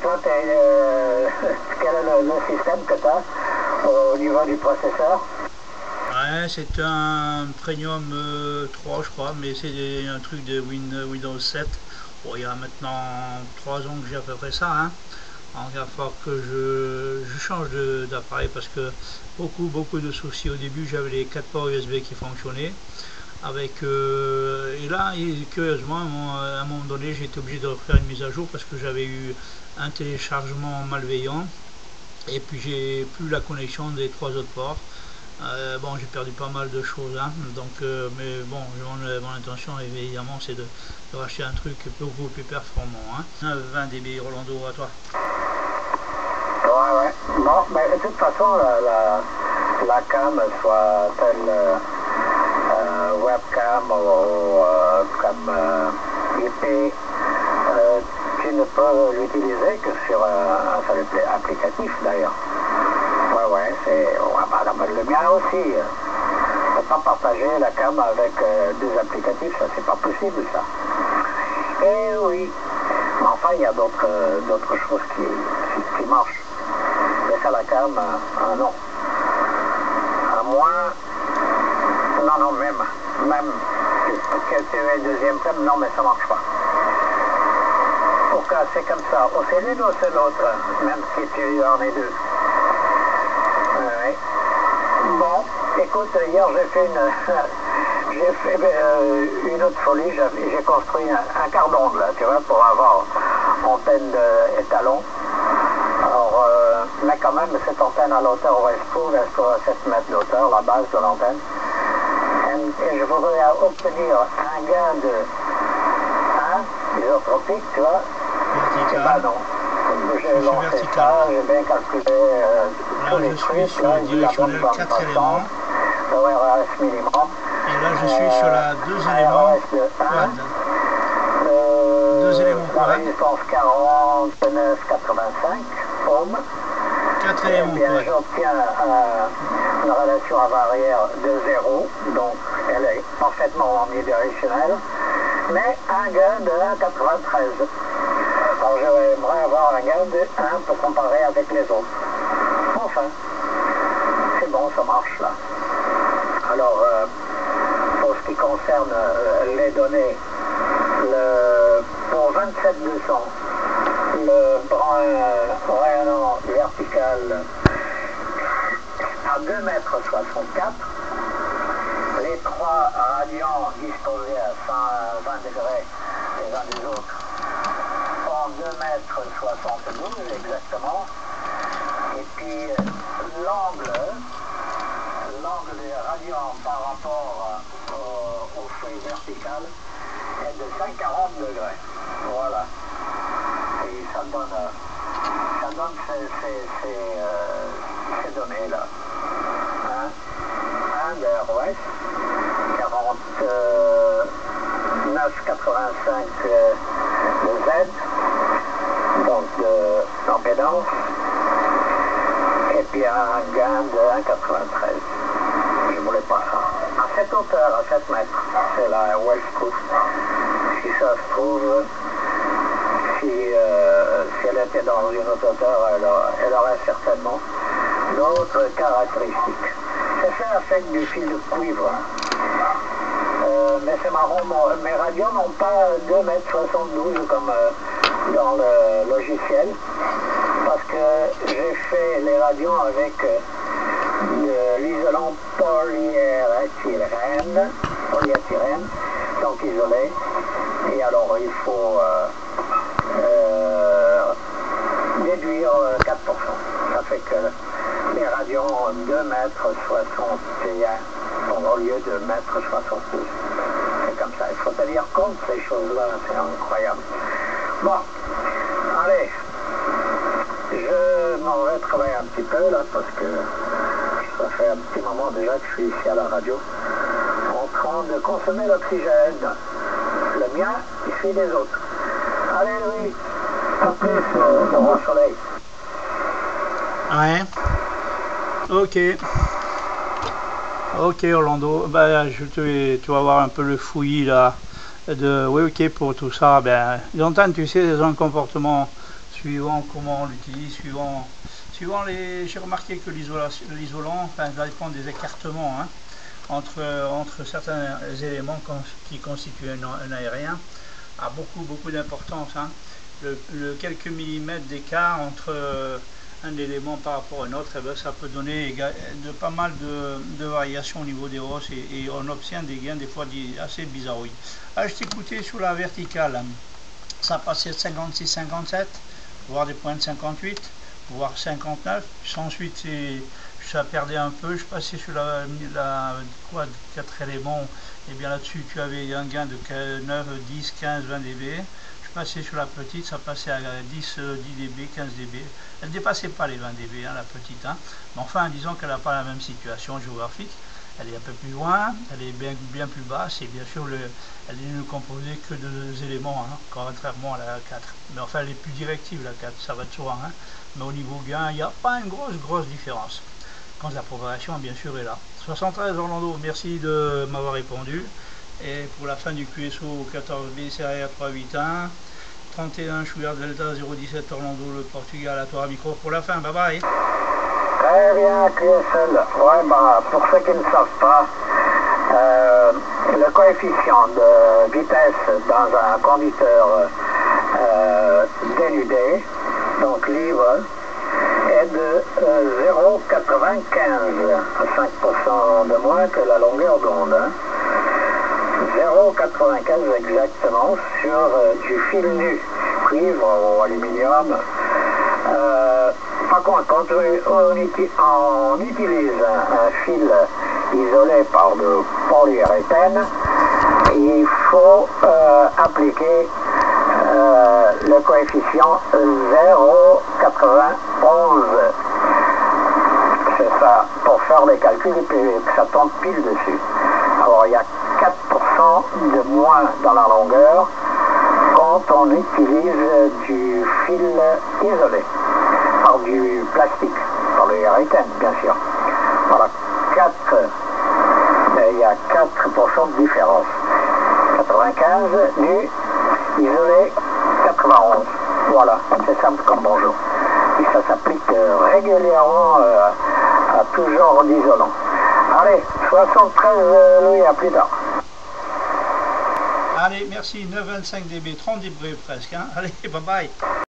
toi, quel est le système que tu as au niveau du processeur? Ouais, c'est un Premium 3 je crois, mais c'est un truc de Windows 7. Bon, il y a maintenant 3 ans que j'ai à peu près ça, hein. Alors, il va falloir que je change d'appareil parce que beaucoup de soucis. Au début, j'avais les 4 ports USB qui fonctionnaient. Et là, curieusement, à un moment donné, j'ai été obligé de refaire une mise à jour parce que j'avais eu un téléchargement malveillant. Et puis j'ai plus la connexion des 3 autres ports. Bon, j'ai perdu pas mal de choses, hein, mais bon, mon intention évidemment c'est de racheter un truc beaucoup plus performant, hein. 20 dB Rolando, à toi. Ouais. Bon, mais de toute façon, la cam, soit telle webcam ou comme IP, tu ne peux l'utiliser que sur un seul applicatif d'ailleurs. Ouais, le mien aussi. On ne peut pas partager la cam avec deux applicatifs, ça c'est pas possible ça. Et oui, mais enfin il y a d'autres choses qui marchent. Mais ça la cam, non. À moins, non, même que tu aies deuxième cam, non mais ça marche pas. Pourquoi c'est comme ça? Ou c'est l'une ou c'est l'autre, même si tu en es deux. Ouais. Bon, écoute, hier j'ai fait une autre folie, j'ai construit un quart d'onde là, tu vois, pour avoir antenne d'étalon. Alors, mais quand même, cette antenne à l'auteur où elle se trouve à 7 mètres d'hauteur, la base de l'antenne. Et je voudrais obtenir un gain isotropique, tu vois. Vertical. Bah non. J'ai lancé ça, j'ai bien calculé tous les trucs. Je suis sur directionnel 4 éléments. Le RAS minimum. Et là, je suis sur la 2 éléments quad. 2 éléments La quad. résistance 49,85 ohms. 4 éléments bien, quad. j'obtiens une relation avant-arrière de 0, donc elle est parfaitement omnidirectionnelle, mais un gain de 1,93. Alors j'aimerais avoir un gain de 1 pour comparer avec les autres. Enfin, c'est bon, ça marche là. Alors, pour ce qui concerne les données, pour 27200, le brin rayonnant vertical à 2,64 m, les 3 radians disposés à 120 degrés les uns des autres en 2,72 m exactement, et puis l'angle des radians par rapport au feuille verticale est de 140 degrés. Voilà. Et ça donne ces données-là. Un de ROS, 49,85 de Z, donc d'impédance, et puis un gain de 1,93. Je ne voulais pas ça. À cette hauteur, à 7 mètres, c'est là où elle se trouve. Si ça se trouve, si elle était dans une autre hauteur, elle aurait certainement d'autres caractéristiques. C'est fait avec du fil de cuivre. Mais c'est marrant, mes radios n'ont pas 2,72 m comme dans le logiciel, parce que j'ai fait les radios avec l'isolant polyéthylène, donc isolé, et alors il faut déduire 4%. Ça fait que les radios ont 2,61 m au lieu de 1,72 m. C'est comme ça, il faut tenir compte de ces choses-là, c'est incroyable. Bon, allez, je m'en vais travailler un petit peu là, parce que ça fait un petit moment déjà que je suis ici à la radio, en train de consommer l'oxygène. Le mien, il suit les autres. Allez Louis, à plus, au bon soleil. Ouais. Ok Orlando, tu vas voir un peu le fouillis là. Oui, ok, pour tout ça. Les antennes, tu sais, elles ont un comportement suivant comment on l'utilise, suivant les... J'ai remarqué que l'isolant, enfin, ça dépend des écartements hein, entre certains éléments qui constituent un aérien, a beaucoup d'importance. Hein. Le quelques millimètres d'écart entre un élément par rapport à un autre, eh bien, ça peut donner pas mal de variations au niveau des rosses et on obtient des gains des fois assez bizarroïdes. Alors, je t'écoutais sur la verticale, ça passait de 56-57, voire des points de 58, voire 59. Ensuite, ça perdait un peu, je passais sur la 4 éléments, et bien là-dessus tu avais un gain de 9, 10, 15, 20 dB. Passé sur la petite, ça passait à 10 dB, 15 dB. Elle ne dépassait pas les 20 dB, hein, la petite. Hein. Mais enfin, disons qu'elle n'a pas la même situation géographique. Elle est un peu plus loin, elle est bien plus basse, et bien sûr, elle est ne composée que de 2 éléments, hein, contrairement à la 4. Mais enfin, elle est plus directive, la 4, ça va de soi. Hein. Mais au niveau gain, il n'y a pas une grosse différence. Quand la propagation, bien sûr, est là. 73 Orlando, merci de m'avoir répondu. Et pour la fin du QSO 14B CRR 381, 31 Chouillard Delta 017 Orlando, le Portugal, à toi micro pour la fin, bye bye. Très bien, QSL. Ouais, bah, pour ceux qui ne savent pas, le coefficient de vitesse dans un conducteur dénudé, donc libre, est de 0,95, 5% de moins que la longueur d'onde. Hein. 0,95 exactement sur du fil nu, cuivre ou aluminium. Par contre, quand on utilise un fil isolé par de polyuréthane, il faut appliquer le coefficient 0,91. C'est ça, pour faire les calculs, que ça tombe pile dessus. Alors il y a 4% de moins dans la longueur quand on utilise du fil isolé, par du plastique, par le uréthane bien sûr. Voilà, il y a 4% de différence. 95 nu, isolé 91. Voilà, c'est simple comme bonjour. Et ça s'applique régulièrement à tout genre d'isolant. Allez, 73 Louis, à plus tard. Allez, merci, 9,25 dB, 30 dB presque. Hein. Allez, bye bye.